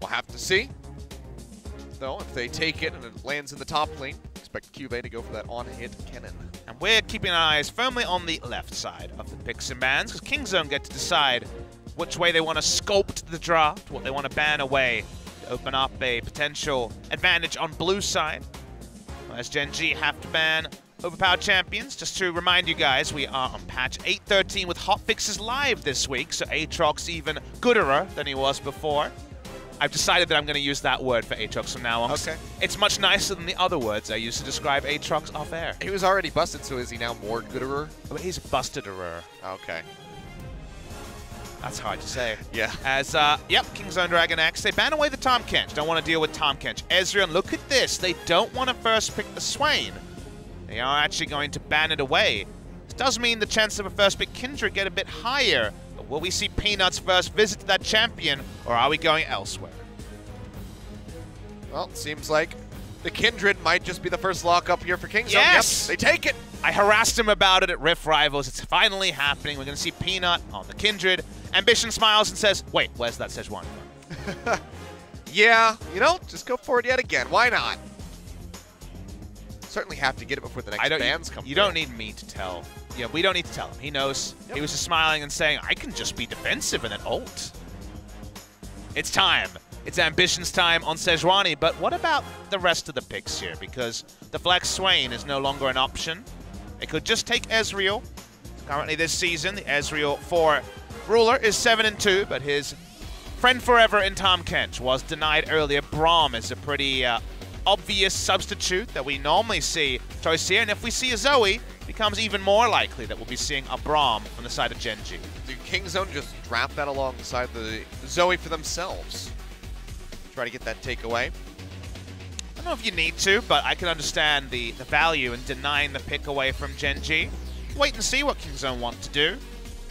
We'll have to see. Though, if they take it and it lands in the top lane, expect QV to go for that on-hit cannon. And we're keeping our eyes firmly on the left side of the picks and bans, because Kingzone get to decide which way they want to sculpt the draft, what they want to ban away to open up a potential advantage on blue side. As Gen G have to ban overpowered champions. Just to remind you guys, we are on patch 8.13 with hotfixes live this week, so Aatrox even gooder than he was before. I've decided that I'm going to use that word for Aatrox from now on. Okay. It's much nicer than the other words I used to describe Aatrox off air. He was already busted, so is he now more gooderer? But he's busted-erer. Okay. That's hard to say. Yeah. As, yep, Kingzone DragonX. They ban away the Tahm Kench. Don't want to deal with Tahm Kench. Ezreal, look at this. They don't want to first pick the Swain. They are actually going to ban it away. This does mean the chance of a first pick Kindred get a bit higher. But will we see Peanut's first visit to that champion, or are we going elsewhere? Well, it seems like the Kindred might just be the first lock-up here for Kingzone. Yes! Yep, they take it! I harassed him about it at Rift Rivals. It's finally happening. We're going to see Peanut on the Kindred. Ambition smiles and says, wait, where's that Sejuani? Yeah, you know, just go for it yet again. Why not? Certainly have to get it before the next bans come You don't need me to tell. Yeah, we don't need to tell him. He knows. Yep. He was just smiling and saying, I can just be defensive and then ult. It's time. It's Ambition's time on Sejuani, but what about the rest of the picks here? Because the Flex Swain is no longer an option. They could just take Ezreal. Currently this season, the Ezreal for Ruler is 7-2, but his friend forever in Tahm Kench was denied earlier. Braum is a pretty obvious substitute that we normally see choice here, and if we see a Zoe, it becomes even more likely that we'll be seeing a Braum on the side of Gen G. Do Kingzone just draft that alongside the Zoe for themselves? Try to get that takeaway. I don't know if you need to, but I can understand the value in denying the pick away from Gen G. Wait and see what Kingzone want to do.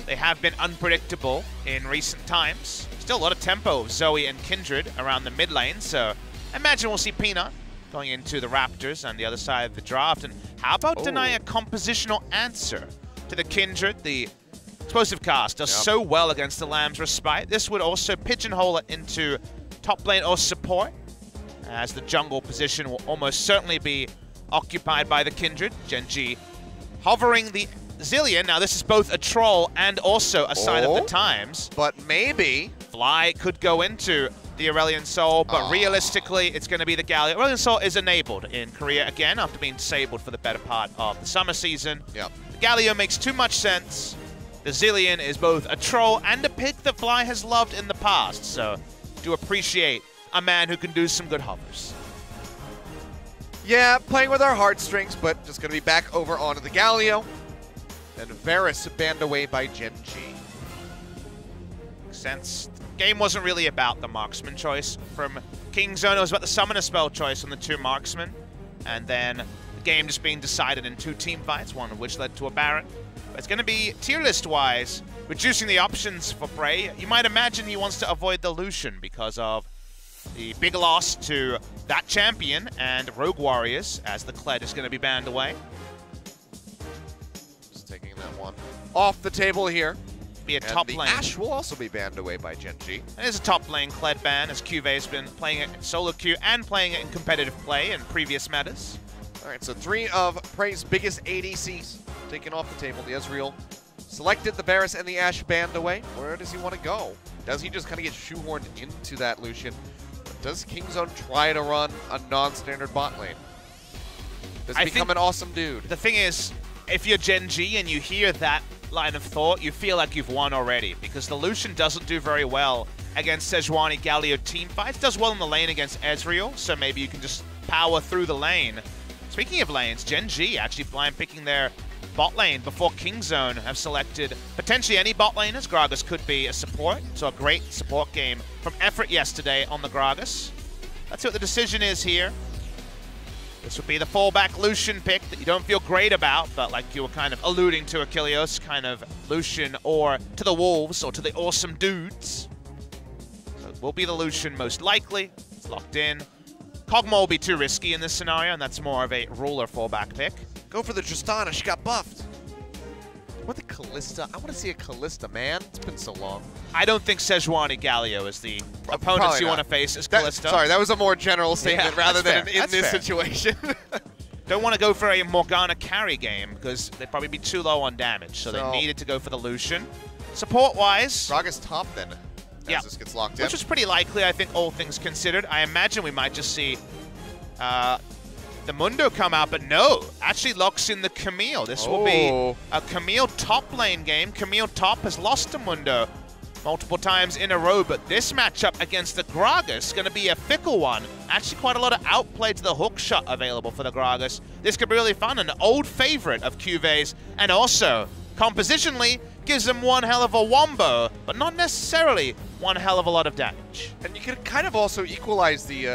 They have been unpredictable in recent times. Still a lot of tempo of Zoe and Kindred around the mid lane, so I imagine we'll see Peanut going into the Raptors on the other side of the draft. And how about denying a compositional answer to the Kindred? The explosive cast does so well against the Lamb's Respite. This would also pigeonhole it into top lane or support, as the jungle position will almost certainly be occupied by the Kindred. Gen G hovering the Zillion. Now this is both a troll and also a sign of the times. But maybe Fly could go into the Aurelion Soul, but realistically it's going to be the Galio. Aurelion Soul is enabled in Korea again after being disabled for the better part of the summer season. Yep. The Galio makes too much sense. The Zillion is both a troll and a pick that Fly has loved in the past, so do appreciate a man who can do some good hovers. Yeah, playing with our heartstrings, but just going to be back over onto the Galio. And Varus banned away by Gen G. Makes sense. The game wasn't really about the marksman choice from Kingzone. It was about the summoner spell choice on the two marksmen. And then the game just being decided in two team fights, one of which led to a Baron. But it's going to be tier list-wise, reducing the options for Bray. You might imagine he wants to avoid the Lucian because of the big loss to that champion and Rogue Warriors, as the Kled is going to be banned away. Just taking that one off the table here. Be a top lane. Ashe will also be banned away by Gen G. It is a top lane Kled ban, as QV's been playing it in solo queue and playing it in competitive play in previous metas. All right, so 3 of Prey's biggest ADCs taken off the table. The Ezreal selected, the Varus and the Ashe banned away. Where does he want to go? Does he just kind of get shoehorned into that Lucian? Does Kingzone try to run a non-standard bot lane? Does he become an awesome dude? The thing is, if you're Gen G and you hear that line of thought, you feel like you've won already, because the Lucian doesn't do very well against Sejuani Galio teamfights. Does well in the lane against Ezreal, so maybe you can just power through the lane. Speaking of lanes, Gen G actually blind picking their bot lane before Kingzone have selected potentially any bot lane, as Gragas could be a support. So a great support game from Effort yesterday on the Gragas. Let's see what the decision is here. This would be the fallback Lucian pick that you don't feel great about, but like you were kind of alluding to, Achilles, kind of Lucian or to the Wolves or to the awesome dudes. So it will be the Lucian most likely. It's locked in. Kog'Maw will be too risky in this scenario, and that's more of a Ruler fallback pick. Go for the Tristana, she got buffed. What the Callista? I want to see a Callista, man. It's been so long. I don't think Sejuani Galio is the opponents you want to face as Callista. Sorry, that was a more general statement rather than in this fair. situation. Don't want to go for a Morgana carry game because they'd probably be too low on damage, so they needed to go for the Lucian. Support-wise... Gragas top then, as this gets locked in. Which is pretty likely, I think, all things considered. I imagine we might just see the Mundo come out, but no, actually locks in the Camille. This will be a Camille top lane game. Camille top has lost to Mundo multiple times in a row, but this matchup against the Gragas is going to be a fickle one. Actually, quite a lot of outplay to the hook shot available for the Gragas. This could be really fun, an old favorite of Cuve's, and also, compositionally, gives them one hell of a wombo, but not necessarily one hell of a lot of damage. And you could kind of also equalize the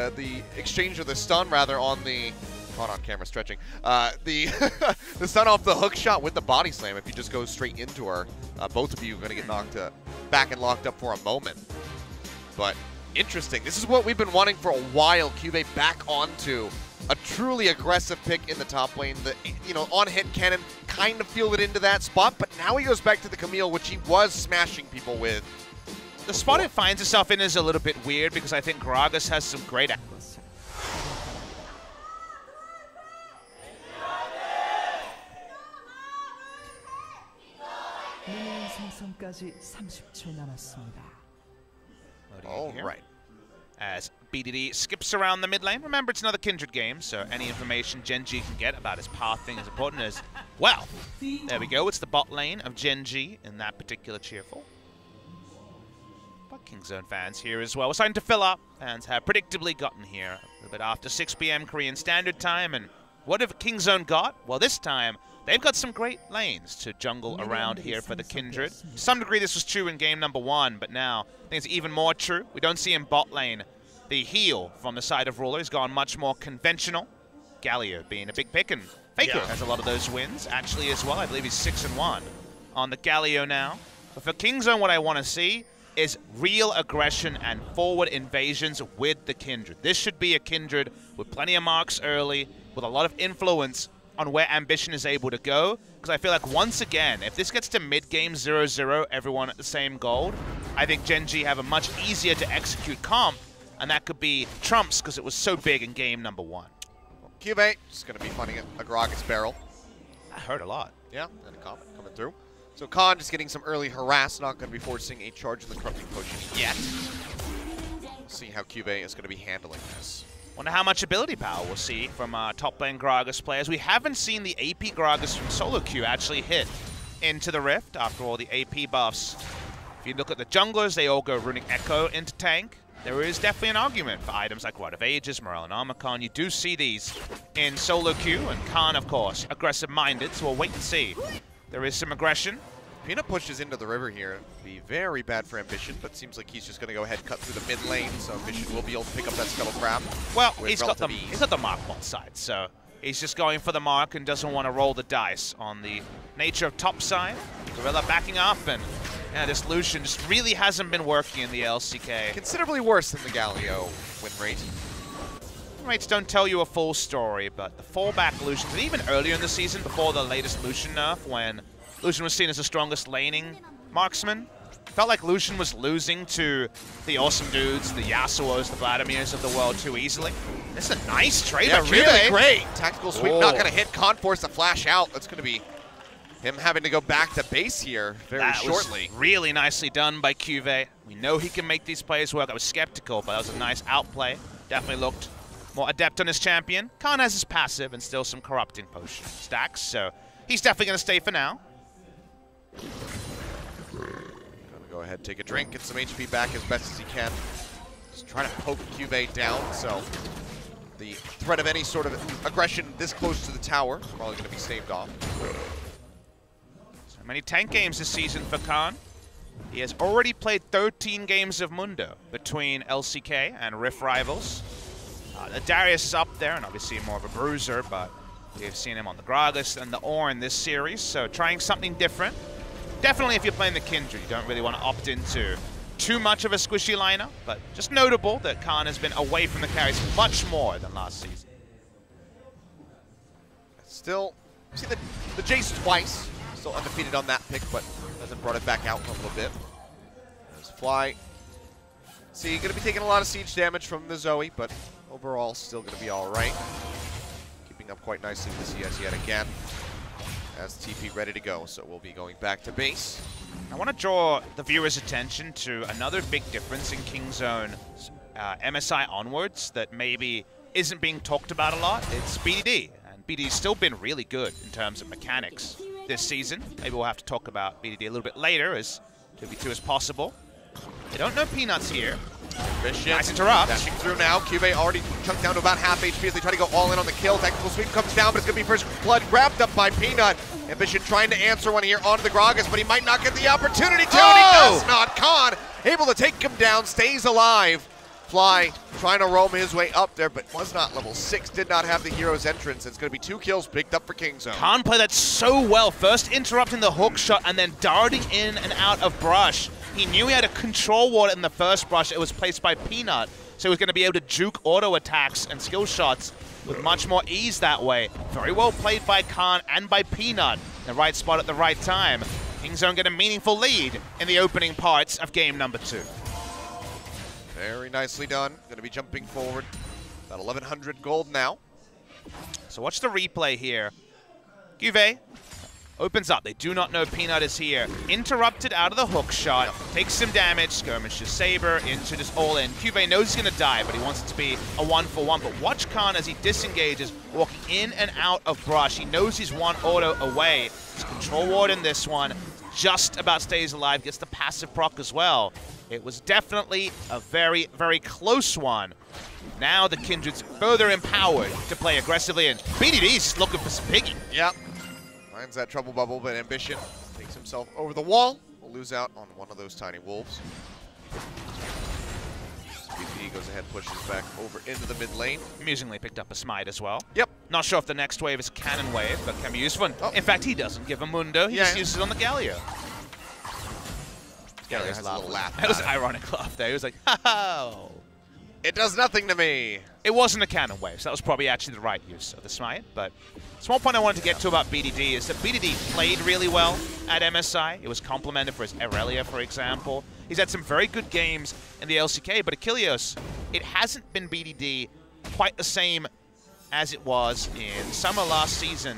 exchange of the stun, rather, on the... Caught on camera stretching. The stun off the hook shot with the body slam. If you just go straight into her, both of you are going to get knocked back and locked up for a moment. But interesting. This is what we've been wanting for a while. Cube back onto a truly aggressive pick in the top lane. The on-hit cannon kind of fielded into that spot, but now he goes back to the Camille, which he was smashing people with. The spot it finds itself in is a little bit weird because I think Gragas has some great... All right. As BDD skips around the mid lane. Remember, it's another Kindred game, so any information Gen G can get about his pathing is important as well. There we go. It's the bot lane of Gen G in that particular cheerful. But Kingzone fans here as well. We're starting to fill up. Fans have predictably gotten here a little bit after 6 p.m. Korean Standard Time. And what have Kingzone got? Well, this time, they've got some great lanes to jungle around here for the Kindred. To some degree, this was true in game number 1, but now I think it's even more true. We don't see in bot lane the heal from the side of Ruler has gone much more conventional. Galio being a big pick, and Faker has a lot of those wins, actually, as well. I believe he's 6-1 on the Galio now. But for Kingzone, what I want to see is real aggression and forward invasions with the Kindred. This should be a Kindred with plenty of marks early, with a lot of influence on where Ambition is able to go, because I feel like once again, if this gets to mid-game 0-0, everyone at the same gold, I think Gen G have a much easier to execute comp, and that could be Trumps because it was so big in game number 1. Cube just going to be finding a Gragas barrel. I heard a lot. Yeah, and a comment coming through. So Khan just getting some early harass, not going to be forcing a charge in the corrupting potion yet. We'll see how Cube is going to be handling this. Wonder how much ability power we'll see from top lane Gragas players. We haven't seen the AP Gragas from solo queue actually hit into the Rift after all the AP buffs. If you look at the junglers, they all go Runic Echo into tank. There is definitely an argument for items like Rite of Ages, Morale and Armor. You do see these in solo queue, and Khan, of course, aggressive-minded, so we'll wait and see. There is some aggression. Peanut pushes into the river here. Be very bad for Ambition, but seems like he's just going to go ahead and cut through the mid lane, so Ambition will be able to pick up that Scuttle Crab. Well, he's got the mark on side, so he's just going for the mark and doesn't want to roll the dice on the nature of top side. Gorilla backing up, and yeah, this Lucian just really hasn't been working in the LCK. Considerably worse than the Galio win rate. Rates don't tell you a full story, but the fallback Lucians, and even earlier in the season, before the latest Lucian nerf, when Lucian was seen as the strongest laning marksman, felt like Lucian was losing to the awesome dudes, the Yasuos, the Vladimirs of the world too easily. This is a nice trade. Yeah, really great. Tactical sweep, not going to hit. Khan forced a flash out. That's going to be him having to go back to base here very shortly. Was really nicely done by Cuvée. We know he can make these plays work. I was skeptical, but that was a nice outplay. Definitely looked more adept on his champion. Khan has his passive and still some corrupting potion stacks, so he's definitely going to stay for now. Gonna go ahead, take a drink, get some HP back as best as he can. Just trying to poke Cuvée down, so the threat of any sort of aggression this close to the tower is probably going to be staved off. So many tank games this season for Khan. He has already played 13 games of Mundo between LCK and Rift Rivals. The Darius is up there, and obviously more of a bruiser, but we've seen him on the Gragas and the Ornn this series, so trying something different. Definitely if you're playing the Kindred, you don't really want to opt into too much of a squishy lineup, but just notable that Khan has been away from the carries much more than last season. Still, see the Jace twice, Still undefeated on that pick, but hasn't brought it back out in a little bit. There's Fly. See, going to be taking a lot of siege damage from the Zoe, but overall still going to be all right. Keeping up quite nicely with the CS yet again. As TP ready to go, so we'll be going back to base. I want to draw the viewer's attention to another big difference in Kingzone MSI onwards that maybe isn't being talked about a lot. It's BDD, and BDD's still been really good in terms of mechanics this season. Maybe we'll have to talk about BDD a little bit later, as 2v2 as possible. They don't know Peanuts here. Ambition. Nice interrupt. Dashing through now. Cube already chunked down to about half HP as they try to go all in on the kill. Technical sweep comes down, but it's going to be first blood grabbed up by Peanut. Ambition trying to answer one here onto the Gragas, but he might not get the opportunity to, and he does not. Khan able to take him down, stays alive. Fly trying to roam his way up there, but was not level 6, did not have the hero's entrance. It's going to be 2 kills picked up for Kingzone. Khan played that so well, first interrupting the hook shot and then darting in and out of brush. He knew he had a control ward in the first brush. It was placed by Peanut, so he was going to be able to juke auto attacks and skill shots with much more ease that way. Very well played by Khan and by Peanut. The right spot at the right time. Kingzone get a meaningful lead in the opening parts of game number 2. Very nicely done. Going to be jumping forward. About 1,100 gold now. So watch the replay here. Juve opens up. They do not know Peanut is here. Interrupted out of the hook shot. Takes some damage. Skirmishes Saber into this all-in. Juve knows he's going to die, but he wants it to be a 1-for-1. But watch Khan as he disengages, walking in and out of brush. He knows he's one auto away. His control ward in this one just about stays alive. Gets the passive proc as well. It was definitely a very, very close one. Now the Kindred's further empowered to play aggressively, and BDD's looking for some piggy. Yep. Finds that trouble bubble, but Ambition takes himself over the wall. Will lose out on one of those tiny wolves. BP goes ahead, pushes back over into the mid lane. Amusingly picked up a smite as well. Yep. Not sure if the next wave is a cannon wave, but can be useful. Oh. In fact, he doesn't give a Mundo. He just uses it on the Galio. Galio has a little laugh. That was an ironic laugh there. He was like, ha-ha. It does nothing to me. It wasn't a cannon wave, so that was probably actually the right use of the smite. But small point I wanted to get to about BDD is that BDD played really well at MSI. It was complimented for his Irelia, for example. He's had some very good games in the LCK, but Achilles, it hasn't been BDD quite the same as it was in summer last season,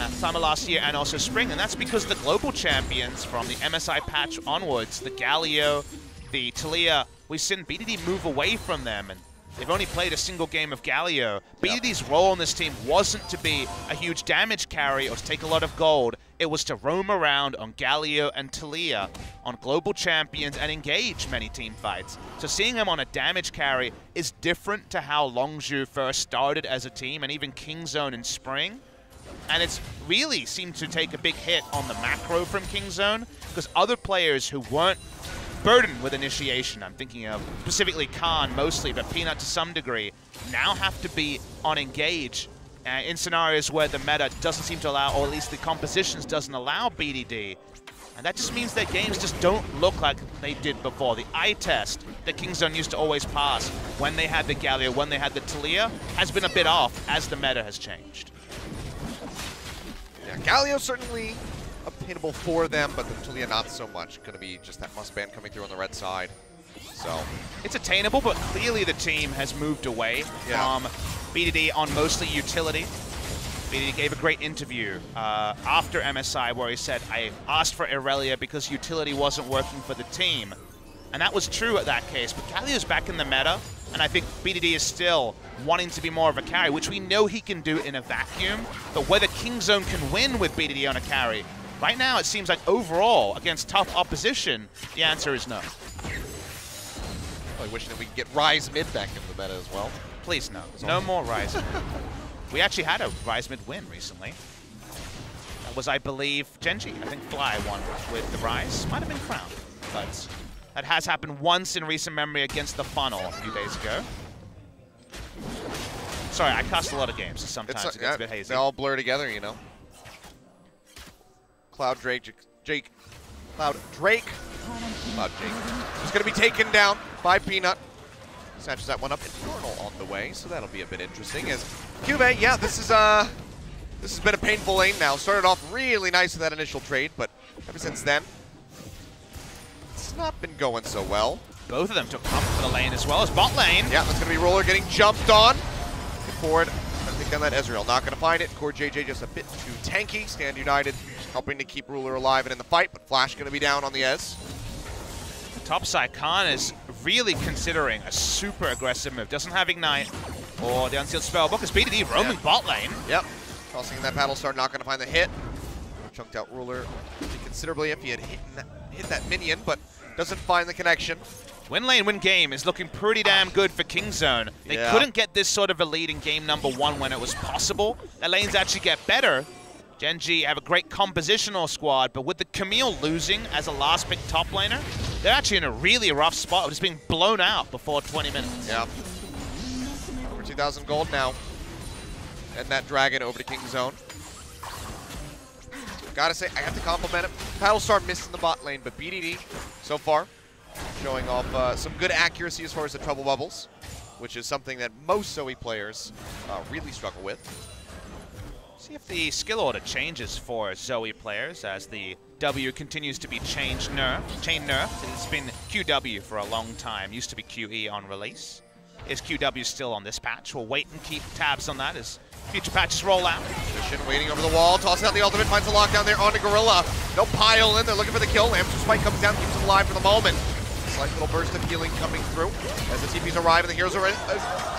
summer last year, and also spring. And that's because the global champions from the MSI patch onwards, the Galio, the Talia, we've seen BDD move away from them, and they've only played a single game of Galio. BDD's role on this team wasn't to be a huge damage carry or to take a lot of gold. It was to roam around on Galio and Talia on global champions and engage many team fights. So seeing him on a damage carry is different to how Longzhu first started as a team, and even Kingzone in spring. And it's really seemed to take a big hit on the macro from Kingzone, because other players who weren't burdened with initiation, I'm thinking of specifically Khan mostly, but Peanut to some degree, now have to be on engage in scenarios where the meta doesn't seem to allow, or at least the compositions doesn't allow BDD. And that just means their games just don't look like they did before. The eye test that Kingzone used to always pass when they had the Galio, when they had the Talia, has been a bit off as the meta has changed. Yeah, Galio certainly obtainable for them, but the Talia not so much. Going to be just that must-ban coming through on the red side. So it's attainable, but clearly the team has moved away from BDD on mostly utility. BDD gave a great interview after MSI where he said, I asked for Irelia because utility wasn't working for the team. And that was true at that case, but Galio's back in the meta, and I think BDD is still wanting to be more of a carry, which we know he can do in a vacuum, but whether Kingzone can win with BDD on a carry, right now it seems like overall, against tough opposition, the answer is no. Probably wishing that we could get Rise mid back into the meta as well. Please no. No more Rise mid. We actually had a Rise mid win recently. That was, I believe, Genji. I think Fly won with the Rise. Might have been Crown, but that has happened once in recent memory against the Funnel a few days ago. Sorry, I cast a lot of games, so sometimes it gets a bit hazy. They all blur together, you know. Cloud Drake. He's going to be taken down by Peanut. Snatches that one up. Infernal on the way, so that'll be a bit interesting. As Cube, yeah, this is This has been a painful lane now. Started off really nice with that initial trade, but ever since then, it's not been going so well. Both of them took cover for the lane as well as bot lane. Yeah, that's going to be Roller getting jumped on. Get forward. I think on that Ezreal. Not going to find it. Core JJ just a bit too tanky. Stand United helping to keep Ruler alive and in the fight, but Flash going to be down on the Ez. The top side, Khan is really considering a super aggressive move. Doesn't have Ignite or the Unsealed Spellbook. It's BDD roaming bot lane. Yep. Tossing in that Battle Star, not going to find the hit. Chunked out Ruler considerably if he had hit that minion, but doesn't find the connection. Win lane, win game is looking pretty damn good for Kingzone. They couldn't get this sort of a lead in game number 1 when it was possible. The lanes actually get better. Gen G have a great compositional squad, but with the Camille losing as a last pick top laner, they're actually in a really rough spot of just being blown out before 20 minutes. Yeah. Over 2,000 gold now. And that Dragon over to Kingzone. Gotta say, I have to compliment him. Battlestar missed in the bot lane, but BDD so far showing off some good accuracy as far as the trouble bubbles, which is something that most Zoe players really struggle with. See if the skill order changes for Zoe players as the W continues to be chain nerfed. It's been QW for a long time. Used to be QE on release. Is QW still on this patch? We'll wait and keep tabs on that as future patches roll out. Position waiting over the wall, tossing out the ultimate, finds the lockdown there onto Gorilla. No pile in, they're looking for the kill. Lamster Spike comes down, keeps him alive for the moment. Slight little burst of healing coming through as the TPs arrive and the heroes are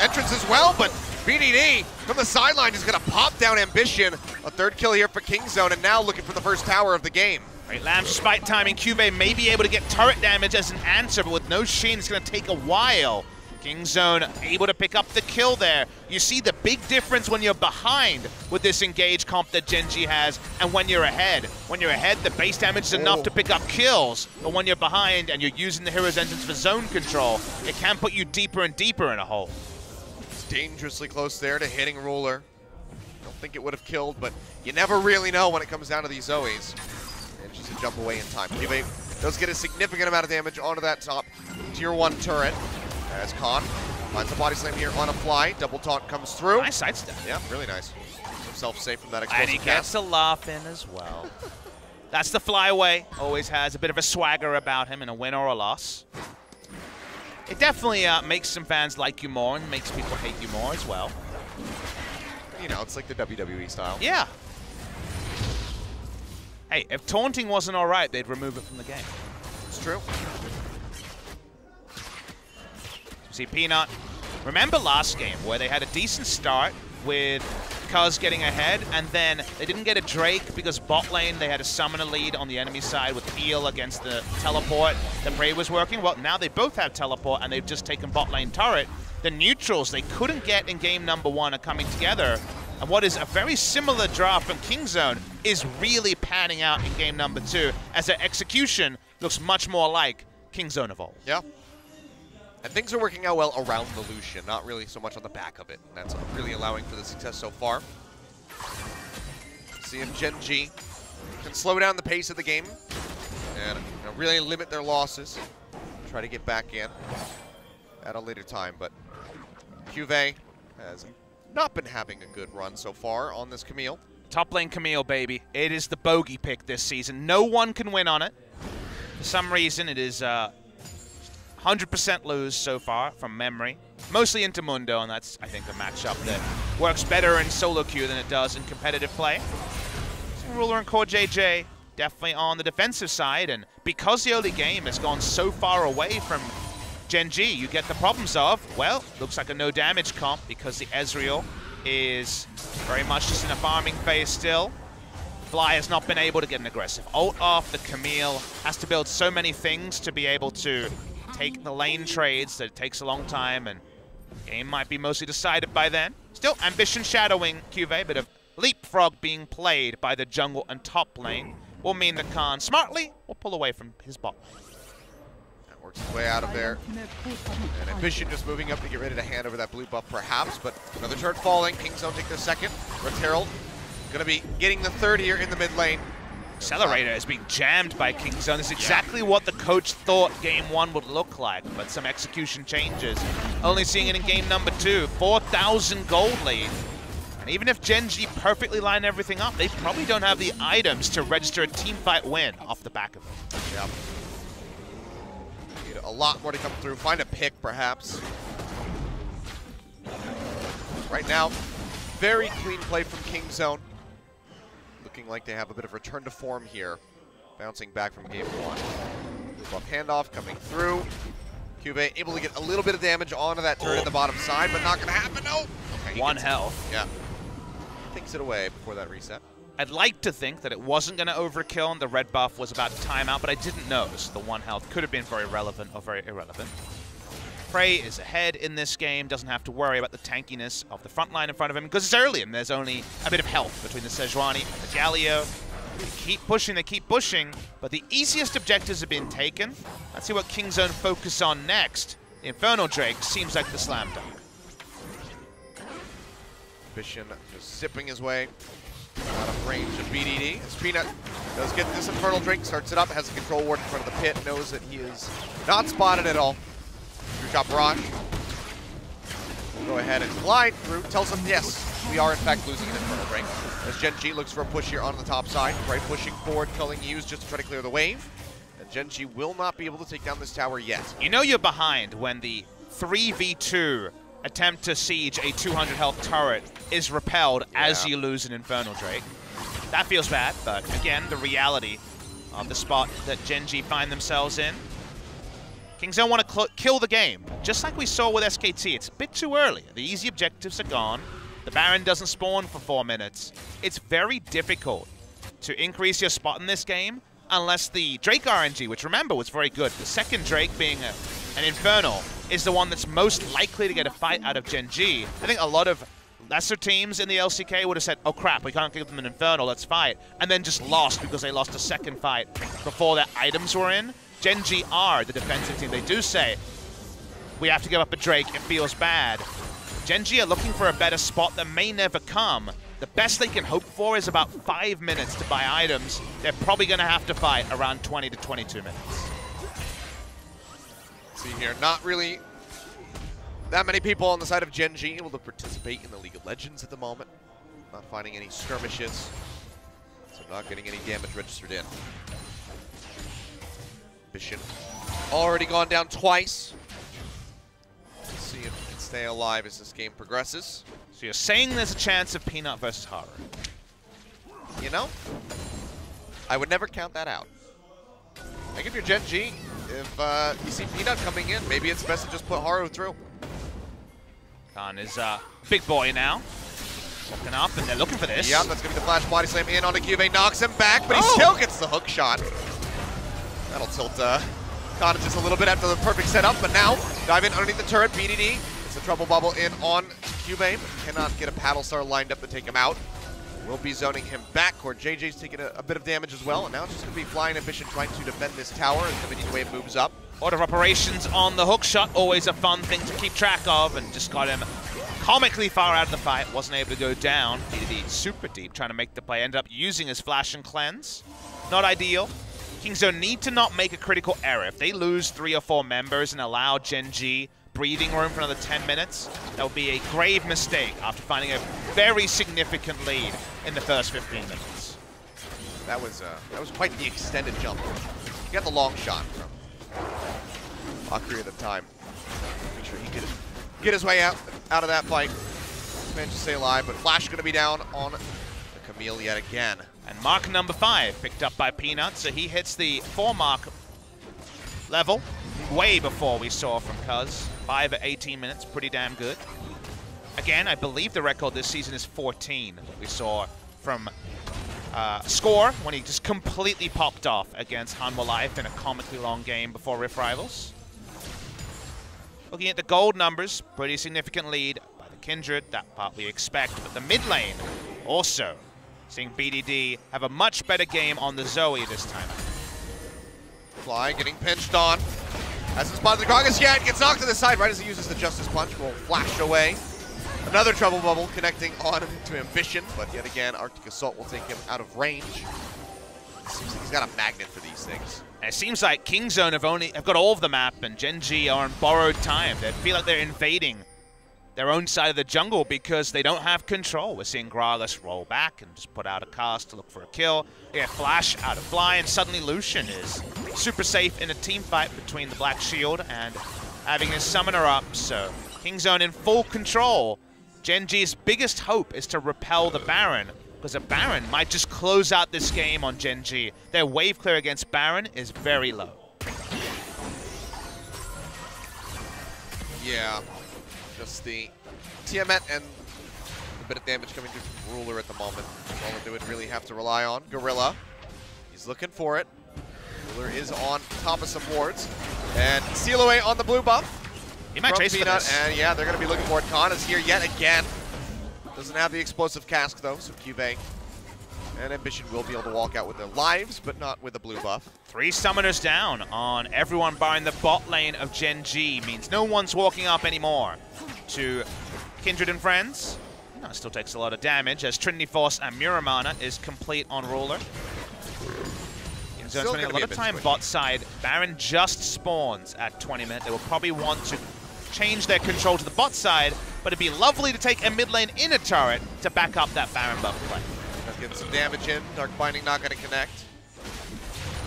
entrance as well, but BDD from the sideline is going to pop down Ambition. A third kill here for Kingzone, and now looking for the first tower of the game. Great Lamster Spike timing. Cuvée may be able to get turret damage as an answer, but with no Sheen, it's going to take a while. Kingzone able to pick up the kill there. You see the big difference when you're behind with this engage comp that Gen G has and when you're ahead. When you're ahead, the base damage is enough to pick up kills, but when you're behind and you're using the hero's engines for zone control, it can put you deeper and deeper in a hole. It's dangerously close there to hitting Ruler. Don't think it would have killed, but you never really know when it comes down to these Zoes. And just to jump away in time. Cuvée does get a significant amount of damage onto that top tier 1 turret. As Khan finds the body slam here on a fly. Double taunt comes through. Nice sidestep. Yeah, really nice. Keeps himself safe from that explosive And he gets a laugh in as well. That's the flyaway. Always has a bit of a swagger about him in a win or a loss. It definitely makes some fans like you more and makes people hate you more as well. You know, it's like the WWE style. Yeah. Hey, if taunting wasn't all right, they'd remove it from the game. It's true. See Peanut. Remember last game where they had a decent start with Cuz getting ahead, and then they didn't get a Drake because bot lane they had a summoner lead on the enemy side with heal against the teleport that Bray was working. Well, now they both have teleport and they've just taken bot lane turret. The neutrals they couldn't get in game number 1 are coming together, and what is a very similar draft from Kingzone is really panning out in game number 2 as their execution looks much more like Kingzone of old. Yeah. And things are working out well around the Lucian, not really so much on the back of it. That's really allowing for the success so far. See if Gen G can slow down the pace of the game and really limit their losses. Try to get back in at a later time, but Cuvée has not been having a good run so far on this Camille. Top lane Camille, baby. It is the bogey pick this season. No one can win on it. For some reason, it is 100% lose so far from memory. Mostly into Mundo, and that's, I think, a matchup that works better in solo queue than it does in competitive play. So Ruler and Core JJ definitely on the defensive side, and because the early game has gone so far away from Gen G, you get the problems of, well, looks like a no damage comp because the Ezreal is very much just in a farming phase still. Fly has not been able to get an aggressive ult off. The Camille has to build so many things to be able to take the lane trades that it takes a long time, and game might be mostly decided by then. Still, Ambition shadowing Cuvée, but a leapfrog being played by the jungle and top lane will mean that Khan smartly will pull away from his bot lane. That works his way out of there. And Ambition just moving up to get ready to hand over that blue buff perhaps, but another turret falling. Kingzone take their second. Red Herald going to be getting the third here in the mid lane. Accelerator is being jammed by Kingzone. This is exactly what the coach thought game 1 would look like, but some execution changes. Only seeing it in game number 2. 4,000 gold lead. And even if Gen G perfectly line everything up, they probably don't have the items to register a team fight win off the back of it. Yeah. Need a lot more to come through. Find a pick, perhaps. Right now, very clean play from Kingzone. Looking like they have a bit of return to form here. Bouncing back from game 1. Buff handoff coming through. Cube able to get a little bit of damage onto that turret at the bottom side, but not going to happen. No. Okay, 1 health. Yeah. Takes it away before that reset. I'd like to think that it wasn't going to overkill and the red buff was about to time out, but I didn't know. So the 1 health could have been very relevant or very irrelevant. Prey is ahead in this game, doesn't have to worry about the tankiness of the front line in front of him because it's early and there's only a bit of health between the Sejuani and the Galio. They keep pushing, but the easiest objectives have been taken. Let's see what Kingzone focus on next. The Infernal Drake seems like the slam dunk. Ambition just zipping his way out of range of BDD. As Peanut does get this Infernal Drake, starts it up, has a control ward in front of the pit, knows that he is not spotted at all. Drop Barrage. Go ahead and glide through. Tells him, yes, we are in fact losing an Infernal Drake. As Gen G looks for a push here on the top side. Right pushing forward, culling Hughes just to try to clear the wave. And Gen G will not be able to take down this tower yet. You know you're behind when the 3v2 attempt to siege a 200 health turret is repelled as you lose an Infernal Drake. That feels bad, but again, the reality of the spot that Gen G find themselves in. Kingzone want to kill the game, just like we saw with SKT. It's a bit too early. The easy objectives are gone. The Baron doesn't spawn for 4 minutes. It's very difficult to increase your spot in this game unless the Drake RNG, which remember was very good, the second Drake being an Infernal, is the one that's most likely to get a fight out of Gen G. I think a lot of lesser teams in the LCK would have said, oh crap, we can't give them an Infernal, let's fight, and then just lost because they lost a second fight before their items were in. Gen G are the defensive team. They do say, we have to give up a Drake, it feels bad. Gen G are looking for a better spot that may never come. The best they can hope for is about 5 minutes to buy items. They're probably going to have to fight around 20 to 22 minutes. See here, not really that many people on the side of Gen G able to participate in the League of Legends at the moment. Not finding any skirmishes, so not getting any damage registered in. Ambition already gone down twice. Let's see if he can stay alive as this game progresses. So you're saying there's a chance of Peanut versus Haru? You know, I would never count that out. Like if you're Gen G, if you see Peanut coming in, maybe it's best to just put Haru through. Khan is big boy now. Walking up, and they're looking for this. Yeah, that's going to be the flash body slam in onto Cube, knocks him back, but he still gets the hook shot. That'll tilt Khan just a little bit after the perfect setup, but now dive in underneath the turret. BDD, it's a trouble bubble in on Cube, but cannot get a paddle star lined up to take him out. We'll be zoning him back, or JJ's taking a bit of damage as well, and now it's just going to be Flying Ambition trying to defend this tower as the minion wave moves up. Order of operations on the hook shot, always a fun thing to keep track of, and just got him comically far out of the fight, wasn't able to go down. BDD super deep, trying to make the play, ended up using his flash and cleanse. Not ideal. Kingzone need to not make a critical error. If they lose 3 or 4 members and allow Gen G breathing room for another 10 minutes, that would be a grave mistake after finding a very significant lead in the first 15 minutes. That was quite the extended jump. He got the long shot from Akri at the time. Make sure he could get his way out of that fight. Managed to stay alive, but Flash going to be down on the Camille yet again. And mark number 5 picked up by Peanut, so he hits the 4 mark level way before we saw from Cuz. 5 at 18 minutes, pretty damn good. Again, I believe the record this season is 14. We saw from Score when he just completely popped off against Hanwha Life in a comically long game before Rift Rivals. Looking at the gold numbers, pretty significant lead by the Kindred, that part we expect, but the mid lane also seeing BDD have a much better game on the Zoe this time. Fly getting pinched on. Hasn't spotted the Gragas yet. Gets knocked to the side right as he uses the Justice Punch. Will flash away. Another trouble bubble connecting on to Ambition, but yet again, Arctic Assault will take him out of range. It seems like he's got a magnet for these things. And it seems like Kingzone have got all of the map, and Gen G are on borrowed time. They feel like they're invading their own side of the jungle because they don't have control. We're seeing Gragas roll back and just put out a cast to look for a kill. Yeah, Flash out of fly, and suddenly Lucian is super safe in a team fight between the Black Shield and having his summoner up. So Kingzone in full control. Gen G's biggest hope is to repel the Baron, because a Baron might just close out this game on Gen G. Their wave clear against Baron is very low. Yeah, just the Tiamat and a bit of damage coming through from Ruler at the moment. That's all that they would really have to rely on. Gorilla, he's looking for it. Ruler is on top of some wards. And seal away on the blue buff. He might chase for this. And yeah, they're going to be looking for it. Khan is here yet again. Doesn't have the explosive cask though, so Cube and Ambition will be able to walk out with their lives, but not with the blue buff. 3 summoners down on everyone barring the bot lane of Gen G. Means no one's walking up anymore to Kindred and Friends. No, it still takes a lot of damage as Trinity Force and Muramana is complete on Ruler. So spending a lot of time bot side. Baron just spawns at 20 minutes. They will probably want to change their control to the bot side, but it'd be lovely to take a mid lane in a turret to back up that Baron buff play. Getting some damage in. Dark Binding not going to connect.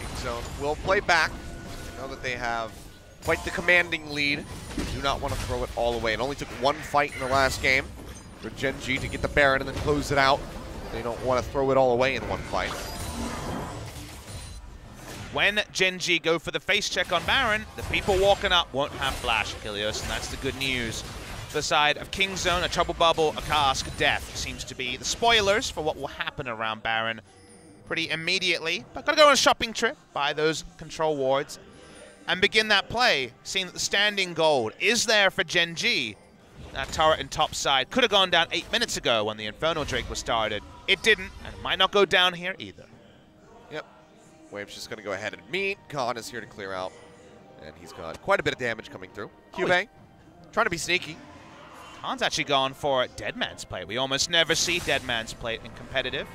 Kingzone will play back. They know that they have quite the commanding lead. Do not want to throw it all away. It only took one fight in the last game for Gen G to get the Baron and then close it out. They don't want to throw it all away in one fight. When Gen G go for the face check on Baron, the people walking up won't have flash, Achilles, and that's the good news. The side of Kingzone, a Trouble Bubble, a Cask, Death seems to be the spoilers for what will happen around Baron pretty immediately. But gotta go on a shopping trip, buy those control wards, and begin that play, seeing that the standing gold is there for Gen G. That turret in top side could have gone down 8 minutes ago when the Infernal Drake was started. It didn't, and it might not go down here either. Yep. Wave's just gonna go ahead and meet. Khan is here to clear out, and he's got quite a bit of damage coming through. Cube trying to be sneaky. Khan's actually gone for Dead Man's Plate. We almost never see Dead Man's Plate in competitive.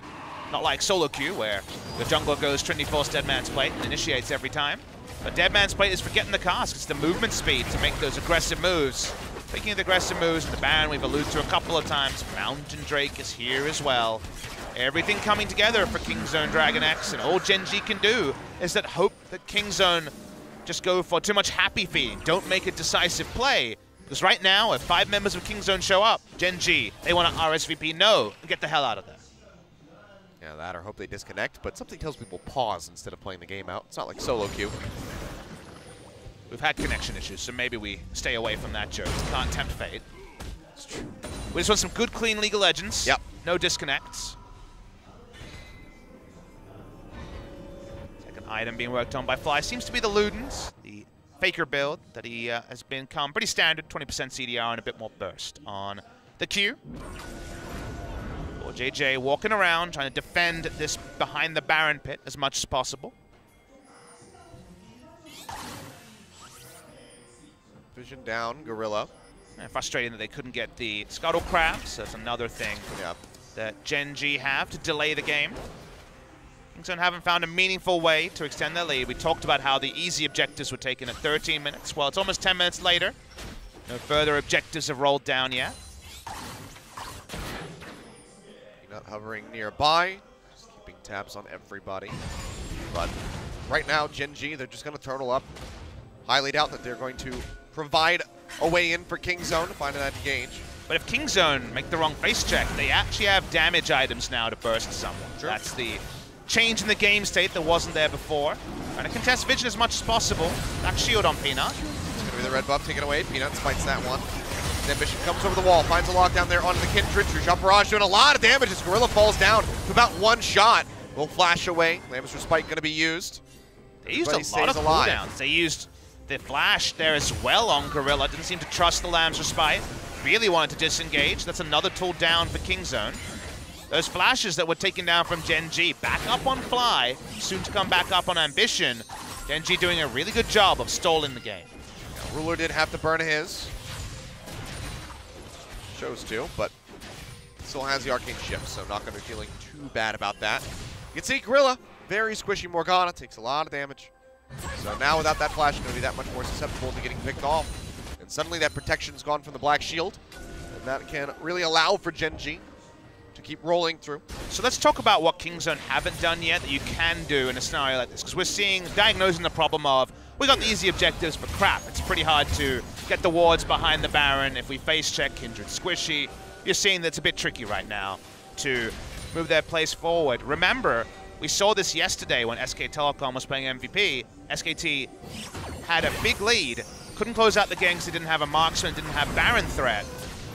Not like solo queue, where the jungler goes Trinity Force Dead Man's Plate and initiates every time. But Dead Man's Plate is for getting the cask. It's the movement speed to make those aggressive moves. Speaking of the aggressive moves, the Baron we've alluded to a couple of times. Mountain Drake is here as well. Everything coming together for Kingzone DragonX, and all Gen G can do is that hope that Kingzone just go for too much happy feeding. Don't make a decisive play. Because right now, if 5 members of Kingzone show up, Gen G, they want to RSVP no and get the hell out of there. Yeah, that or hope they disconnect, but something tells people pause instead of playing the game out. It's not like solo queue. We've had connection issues, so maybe we stay away from that joke. Can't tempt fate. It's true. We just want some good, clean League of Legends. Yep. No disconnects. Second item being worked on by Fly seems to be the Ludens, the Faker build that he has become pretty standard, 20% CDR and a bit more burst on the Q. Or JJ walking around, trying to defend this behind the Baron pit as much as possible. Vision down, Gorilla. And frustrating that they couldn't get the Scuttle Crabs. That's another thing that Gen G have to delay the game. Kingzone haven't found a meaningful way to extend their lead. We talked about how the easy objectives were taken at 13 minutes. Well, it's almost 10 minutes later. No further objectives have rolled down yet. Not hovering nearby, just keeping tabs on everybody. But right now, Gen G, they're just going to turtle up. Highly doubt that they're going to provide a way in for Kingzone to find that engage. But if Kingzone make the wrong face check, they actually have damage items now to burst someone. Sure. That's the change in the game state that wasn't there before. Trying to contest Vision as much as possible. That shield on Peanut. It's going to be the red buff taken away. Peanut fights that one. Ambition comes over the wall, finds a lockdown there onto the Kindred. True Shot Barrage doing a lot of damage as Gorilla falls down to about one shot. Will flash away. Lamb's Respite going to be used. They used a lot of cooldowns. They used the flash there as well on Gorilla. Didn't seem to trust the Lamb's Respite. Really wanted to disengage. That's another tool down for Kingzone. Those flashes that were taken down from Gen G, back up on Fly, soon to come back up on Ambition. Gen G doing a really good job of stalling the game. Now, Ruler did have to burn his. Chose to, but still has the Arcane Shift, so not going to be feeling too bad about that. You can see Gorilla, very squishy Morgana, takes a lot of damage. So now without that flash, going to be that much more susceptible to getting picked off. And suddenly that protection's gone from the Black Shield. that can really allow for Gen G to keep rolling through. So let's talk about what Kingzone haven't done yet that you can do in a scenario like this, because we're diagnosing the problem of, we got the easy objectives, but crap, it's pretty hard to get the wards behind the Baron. If we face check Kindred squishy, you're seeing that's a bit tricky right now to move their plays forward. Remember, we saw this yesterday when SK Telecom was playing MVP. SKT had a big lead, couldn't close out the game because they didn't have a marksman, didn't have Baron threat.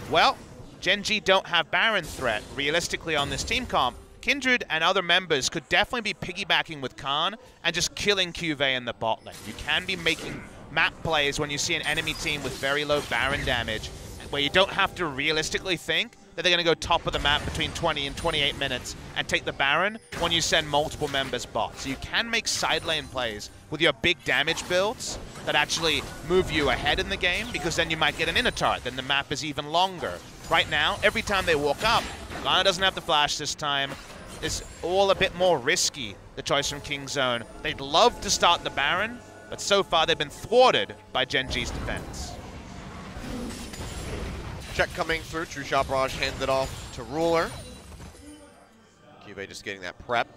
Well, Gen G don't have Baron threat realistically on this team comp. Kindred and other members could definitely be piggybacking with Khan and just killing QV in the bot lane. You can be making map plays when you see an enemy team with very low Baron damage, where you don't have to realistically think that they're going to go top of the map between 20 and 28 minutes and take the Baron when you send multiple members bot. So you can make side lane plays with your big damage builds that actually move you ahead in the game, because then you might get an inner turret, then the map is even longer. Right now, every time they walk up, Lana doesn't have the flash this time. It's all a bit more risky, the choice from Kingzone. They'd love to start the Baron, but so far they've been thwarted by Gen G's defense. Check coming through. True Shot Barrage handed off to Ruler. QV just getting that prep.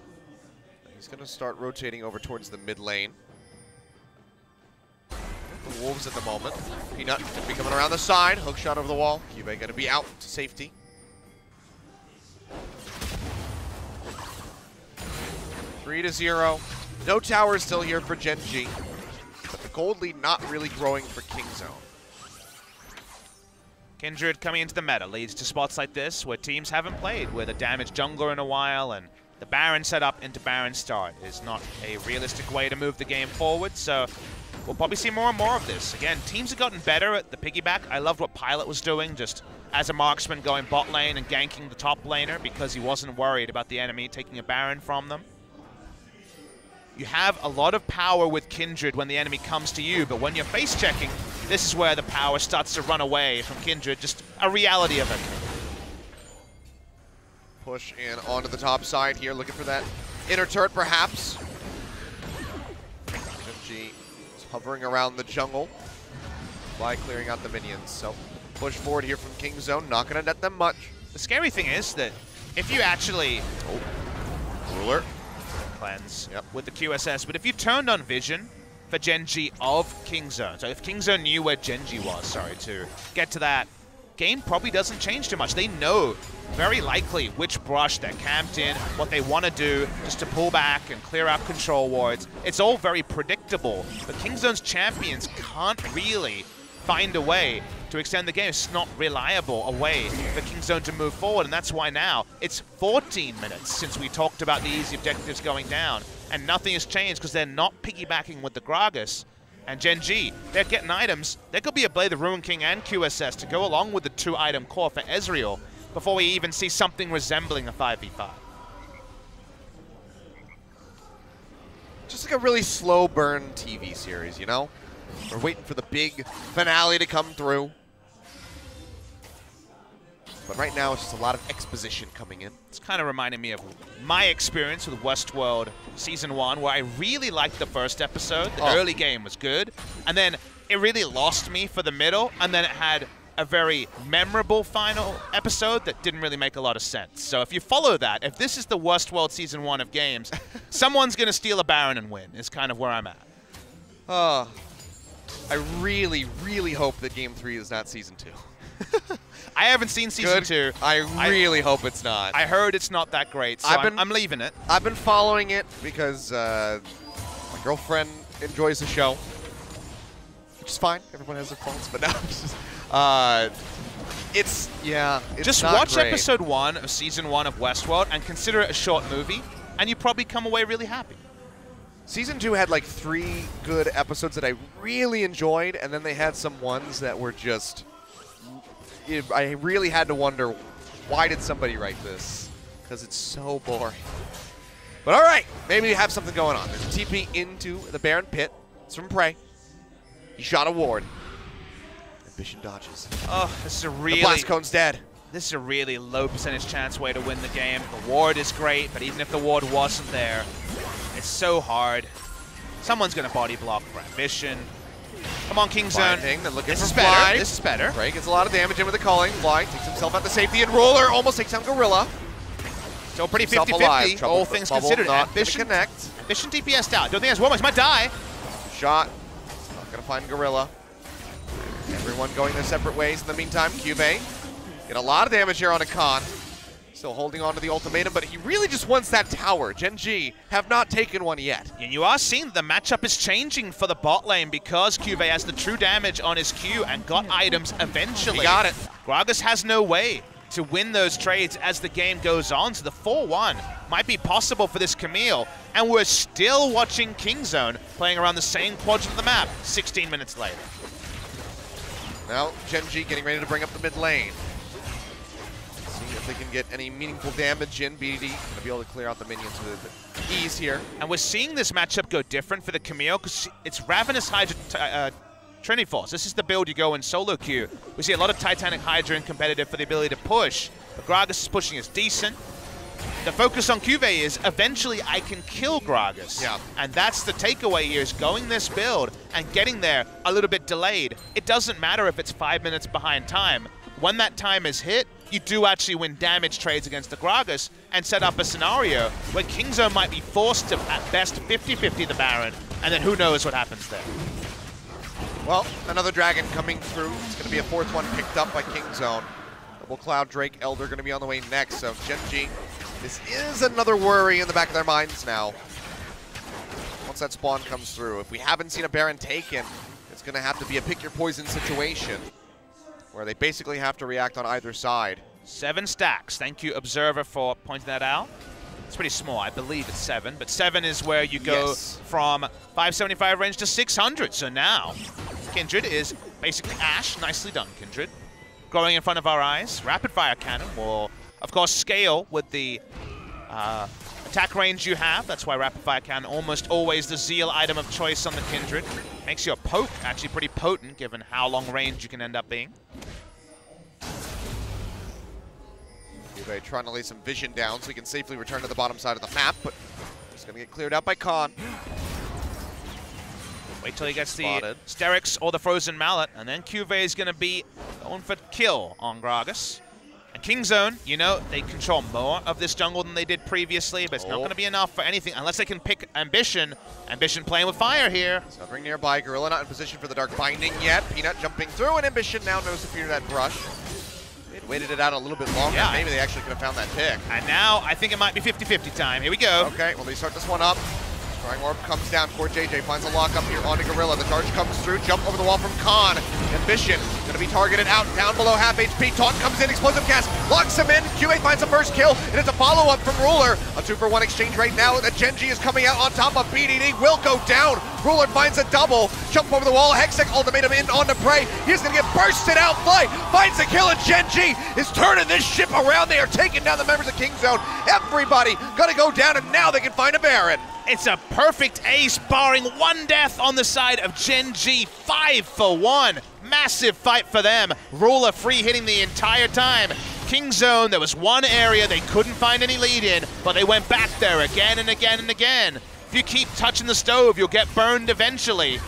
He's going to start rotating over towards the mid lane. The Wolves at the moment. Peanut going to be coming around the side. Hook shot over the wall. QV going to be out to safety. Three to 0. No tower still here for Gen G. But the gold lead not really growing for Kingzone. Kindred coming into the meta leads to spots like this where teams haven't played with a damaged jungler in a while, and the Baron setup into Baron start is not a realistic way to move the game forward, so we'll probably see more and more of this. Again, teams have gotten better at the piggyback. I loved what Pilot was doing, just as a marksman going bot lane and ganking the top laner because he wasn't worried about the enemy taking a Baron from them. You have a lot of power with Kindred when the enemy comes to you, but when you're face checking, this is where the power starts to run away from Kindred, just a reality of it. Push in onto the top side here, looking for that inner turret perhaps. MG is hovering around the jungle by clearing out the minions, so push forward here from Kingzone, not going to net them much. The scary thing is that if you actually... Ruler. Cleanse with the QSS, but if you turned on vision for Gen G of Kingzone, so if Kingzone knew where Gen G was, sorry, to get to that, game probably doesn't change too much. They know very likely which brush they're camped in, what they want to do just to pull back and clear out control wards. It's all very predictable, but Kingzone's champions can't really find a way to extend the game. It's not reliable a way for Kingzone to move forward, and that's why now it's 14 minutes since we talked about the easy objectives going down, and nothing has changed because they're not piggybacking with the Gragas. And Gen G, they're getting items. There could be a Blade of Ruin King and QSS to go along with the 2-item core for Ezreal before we even see something resembling a 5v5. Just like a really slow burn TV series, you know? We're waiting for the big finale to come through. But right now, it's just a lot of exposition coming in. It's kind of reminding me of my experience with Westworld Season 1, where I really liked the first episode. The early game was good. And then it really lost me for the middle. And then it had a very memorable final episode that didn't really make a lot of sense. So if you follow that, if this is the Westworld Season 1 of games, someone's going to steal a Baron and win, is kind of where I'm at. I really, really hope that Game 3 is not Season 2. I haven't seen Season 2. I really hope it's not. I heard it's not that great, so I'm leaving it. I've been following it because my girlfriend enjoys the show, which is fine. Everyone has their faults, but now it's just not watch great. Episode 1 of Season 1 of Westworld and consider it a short movie, and you probably come away really happy. Season 2 had like 3 good episodes that I really enjoyed, and then they had some ones that were just... I really had to wonder, why did somebody write this? Because it's so boring. But all right, maybe we have something going on. There's a TP into the Baron pit. It's from Prey. He shot a ward. Ambition dodges. Oh, this is a really... The blast cone's dead. This is a really low percentage chance way to win the game. The ward is great, but even if the ward wasn't there, it's so hard. Someone's going to body block for Ambition. Come on, Kingzone. They're looking This for is Fly. better. This is better. Ray gets a lot of damage in with the calling. Fly takes himself out to safety, and Ruler almost takes down Gorilla. Still pretty Himself 50-50, alive. all things Bubble considered. not Ambition, connect. Ambition DPS'd out. Don't think that's one. He might die. Shot. Not gonna find Gorilla. Everyone going their separate ways. In the meantime, Cube get a lot of damage here on a Khan. Still holding on to the ultimatum, but he really just wants that tower. Gen G have not taken one yet. And you are seeing the matchup is changing for the bot lane because Cube has the true damage on his Q and got items eventually. He got it. Gragas has no way to win those trades as the game goes on, so the 4-1 might be possible for this Camille. And we're still watching Kingzone playing around the same quadrant of the map 16 minutes later. Now Gen G getting ready to bring up the mid lane. See if they can get any meaningful damage in. BDD going to be able to clear out the minions with ease here. And we're seeing this matchup go different for the Camille because it's Ravenous Hydra Trinity Force. This is the build you go in solo queue. We see a lot of Titanic Hydra in competitive for the ability to push. But Gragas' pushing is decent. The focus on Cuvée is eventually I can kill Gragas. Yeah. And that's the takeaway here, is going this build and getting there a little bit delayed. It doesn't matter if it's 5 minutes behind time. When that time is hit, you do actually win damage trades against the Gragas and set up a scenario where Kingzone might be forced to, at best, 50-50 the Baron, and then who knows what happens there. Well, another Dragon coming through. It's going to be a 4th one picked up by Kingzone. Double Cloud, Drake, Elder going to be on the way next. So Gen G, this is another worry in the back of their minds now. Once that spawn comes through. If we haven't seen a Baron taken, it's going to have to be a pick your poison situation where they basically have to react on either side. 7 stacks. Thank you, Observer, for pointing that out. It's pretty small. I believe it's 7, but 7 is where you go from 575 range to 600. So now, Kindred is basically Ashe. Nicely done, Kindred. Growing in front of our eyes. Rapid fire cannon will, of course, scale with the attack range you have. That's why rapid fire cannon almost always the Zeal item of choice on the Kindred. Makes your poke actually pretty potent given how long range you can end up being. Juve trying to lay some vision down so he can safely return to the bottom side of the map, but it's going to get cleared out by Khan. Wait till he gets the Sterix or the Frozen Mallet, and then Cuvée is going to be going for kill on Gragas. And Kingzone, you know, they control more of this jungle than they did previously, but it's not going to be enough for anything unless they can pick Ambition. Ambition playing with fire here. Suffering nearby, Gorilla not in position for the Dark Binding yet. Peanut jumping through, and Ambition now knows to fear that brush. They'd waited it out a little bit longer. Yeah. Maybe they actually could have found that pick. And now I think it might be 50-50 time. Here we go. Okay, well, they start this one up. Scrying Orb comes down. Core JJ finds a lock up here onto Gorilla. The charge comes through. Jump over the wall from Khan. Ambition going to be targeted out. Down below half HP. Taunt comes in. Explosive cast. Locks him in. QA finds the first kill. And it's a follow-up from Ruler. A 2-for-1 exchange right now. The Gen G is coming out on top of BDD. Will go down. Ruler finds a double. Jump over the wall. Hextech ultimatum in on to Prey. He's going to get bursted out. Fly finds the kill. And Gen G is turning this ship around. They are taking down the members of Kingzone. Everybody going to go down. And now they can find a Baron. It's a perfect ace, barring one death on the side of Gen G. 5-for-1. Massive fight for them. Ruler free hitting the entire time. Kingzone, there was one area they couldn't find any lead in, but they went back there again and again and again. If you keep touching the stove, you'll get burned eventually.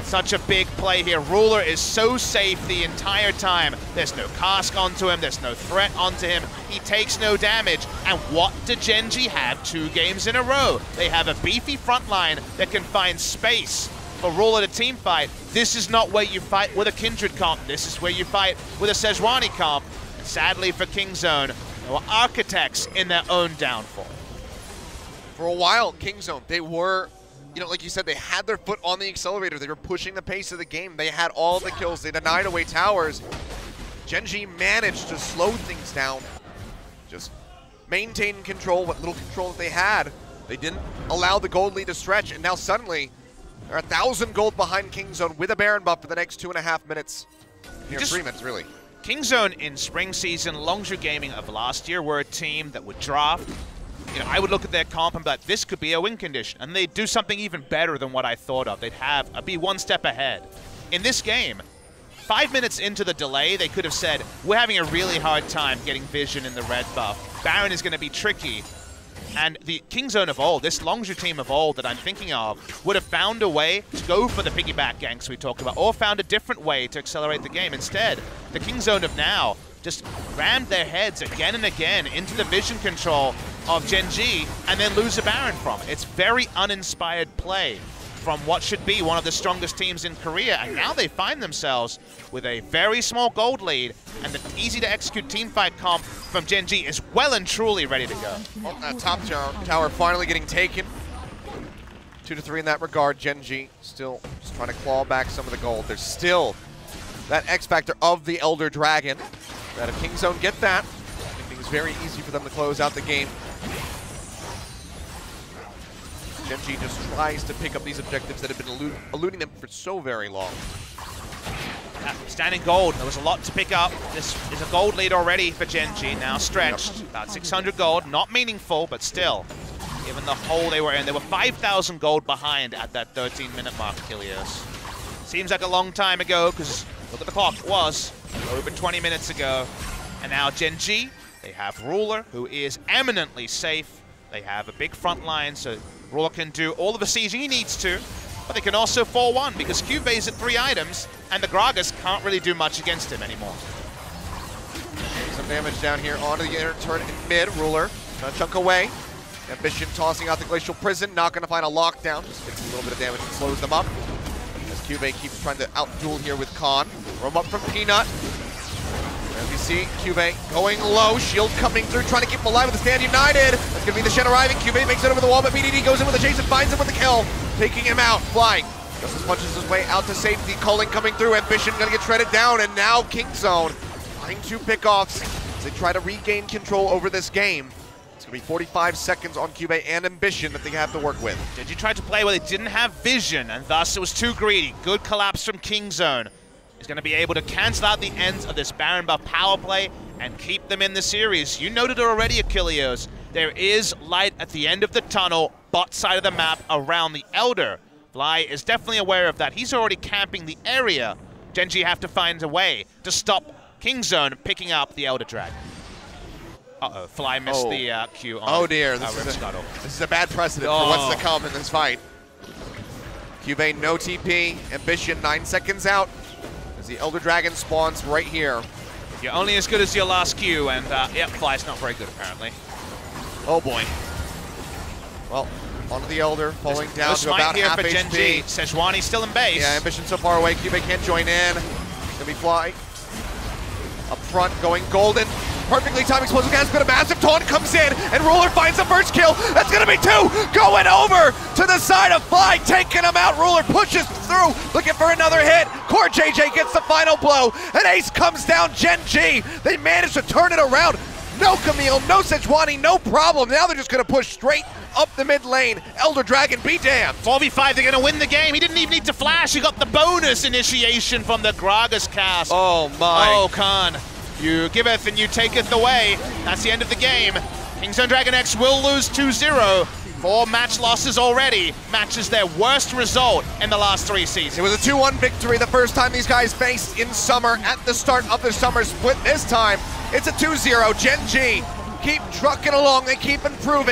Such a big play here. Ruler is so safe the entire time. There's no cask onto him. There's no threat onto him. He takes no damage. And what do Gen G have 2 games in a row? They have a beefy front line that can find space for Ruler to team fight. This is not where you fight with a Kindred comp. This is where you fight with a Sejuani comp. And sadly for Kingzone, they were architects in their own downfall. For a while, Kingzone, they were, you know, like you said, they had their foot on the accelerator. They were pushing the pace of the game. They had all the kills. They denied away towers. Gen G managed to slow things down. Just maintain control, what little control that they had. They didn't allow the gold lead to stretch, and now suddenly they're 1,000 gold behind Kingzone with a Baron buff for the next 2.5 minutes. Near 3 minutes, really. Kingzone in spring season, Longzhu Gaming of last year, were a team that would draft. You know, I would look at their comp and be like, this could be a win condition. And they'd do something even better than what I thought of. They'd be one step ahead. In this game, 5 minutes into the delay, they could have said, we're having a really hard time getting vision in the red buff. Baron is going to be tricky. And the Kingzone of old, this Longzhu team of old that I'm thinking of, would have found a way to go for the piggyback ganks we talked about, or found a different way to accelerate the game. Instead, the Kingzone of now just rammed their heads again and again into the vision control of Gen G and then lose a Baron from it. It's very uninspired play from what should be one of the strongest teams in Korea, and now they find themselves with a very small gold lead, and the easy-to-execute teamfight comp from Gen G is well and truly ready to go. Well, that top tower finally getting taken. 2-3 in that regard. Gen G still just trying to claw back some of the gold. There's still that X factor of the Elder Dragon. That if Kingzone get that, I think it's very easy for them to close out the game. Gen G just tries to pick up these objectives that have been eluding them for so very long. Yeah, standing gold, there was a lot to pick up. This is a gold lead already for Gen G, now stretched. About 600 gold, not meaningful, but still, given the hole they were in. They were 5,000 gold behind at that 13-minute mark, Kilios. Seems like a long time ago, because look at the clock, it was over 20 minutes ago. And now Gen G, they have Ruler, who is eminently safe. They have a big front line, so Ruler can do all of the sieging he needs to, but they can also 4-1 because Cubey's at 3 items, and the Gragas can't really do much against him anymore. Some damage down here onto the inner turret in mid. Ruler trying to chunk away. Ambition tossing out the Glacial Prison, not going to find a lockdown, just gets a little bit of damage and slows them up. As Cubey keeps trying to out-duel here with Khan. Roam up from Peanut. As you see, Cubey going low, shield coming through, trying to keep him alive with the Stand United. That's going to be the Shen arriving. Cubey makes it over the wall, but BDD goes in with a chase and finds him with the kill, taking him out, flying. Justice punches his way out to safety. Culling coming through. Ambition going to get shredded down, and now Kingzone trying to pick off as they try to regain control over this game. It's going to be 45 seconds on Cubey and Ambition that they have to work with. Gen G tried to play where they didn't have vision, and thus it was too greedy. Good collapse from Kingzone. Is going to be able to cancel out the ends of this Baron buff power play and keep them in the series. You noted it already, Achilleos. There is light at the end of the tunnel, bot side of the map around the Elder. Fly is definitely aware of that. He's already camping the area. Gen G have to find a way to stop Kingzone picking up the Elder Dragon. Uh-oh, Fly missed the Q on Oh dear, this is a bad precedent for what's to come in this fight. Cubey, no TP. Ambition, 9 seconds out. As the Elder Dragon spawns right here. You're only as good as your last Q, and yep, Fly's not very good apparently. Oh boy. Well, onto the Elder, falling down to about half for Gen HP. G. Sejuani's still in base. Yeah, Ambition so far away. Cubey can't join in. Gonna be Fly. Up front, going golden. Perfectly timed explosive gas, but a massive taunt comes in, and Ruler finds the first kill. That's gonna be 2, going over to the side of Fly, taking him out. Ruler pushes through, looking for another hit. Core JJ gets the final blow, and Ace comes down. Gen G, they managed to turn it around. No Camille, no Sejuani, no problem. Now they're just gonna push straight up the mid lane. Elder Dragon, be damned. 4v5, they're gonna win the game. He didn't even need to flash. He got the bonus initiation from the Gragas cast. Oh my. Oh, Khan. You giveth and you taketh away. That's the end of the game. Kingzone DragonX will lose 2-0. 4 match losses already. Matches their worst result in the last 3 seasons. It was a 2-1 victory the first time these guys faced in Summer at the start of the Summer split. This time, it's a 2-0. Gen G keep trucking along. They keep improving.